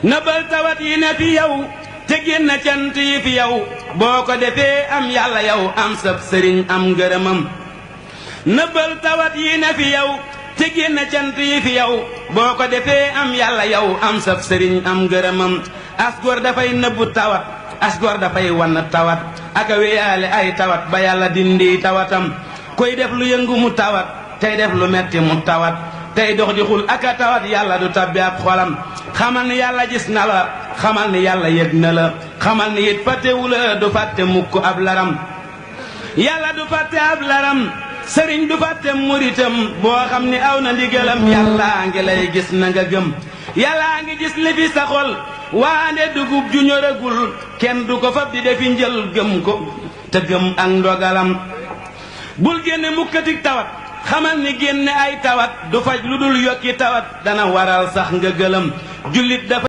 nëbbal tawat yi ne fi yow te génn cant yi fi yow boo ko defee am yàlla yow am sab sëriñ am ngërëmam nëbbal tawat yi ne fi yow te génn cant yi fi yow boo ko defee am yàlla yow am sab sëriñ am ngërëmam as góor dafay nëbbu tawat as góor dafay wan tawat aka wéyaale ay tawat ba yàlla dindi tawatam koy def lu yëngu mu tawat tey def lu metti mu tawat tey dox di xul aka tawat yàlla du tabbi ab xolam xamal ni yàlla gis na la xamal ni yàlla yëg na la xamal ni it fàttewu la du fàtte mukk ab laram yàlla du fàtte ab laram sëriñ du fàtte muritam boo xam ni aw na ndigalam yàllaa ngi lay gis na nga gëm yàllaa ngi gis li fi sa xol waande dugub ju ñoragul kenn du ko fab di defi njël gëm ko te gëm ak ndogalam bul génne mukkatik tawat xamal ni génne ay tawat du faj lu dul yokki tawat dana waral sax nga gëlëm jullit dafa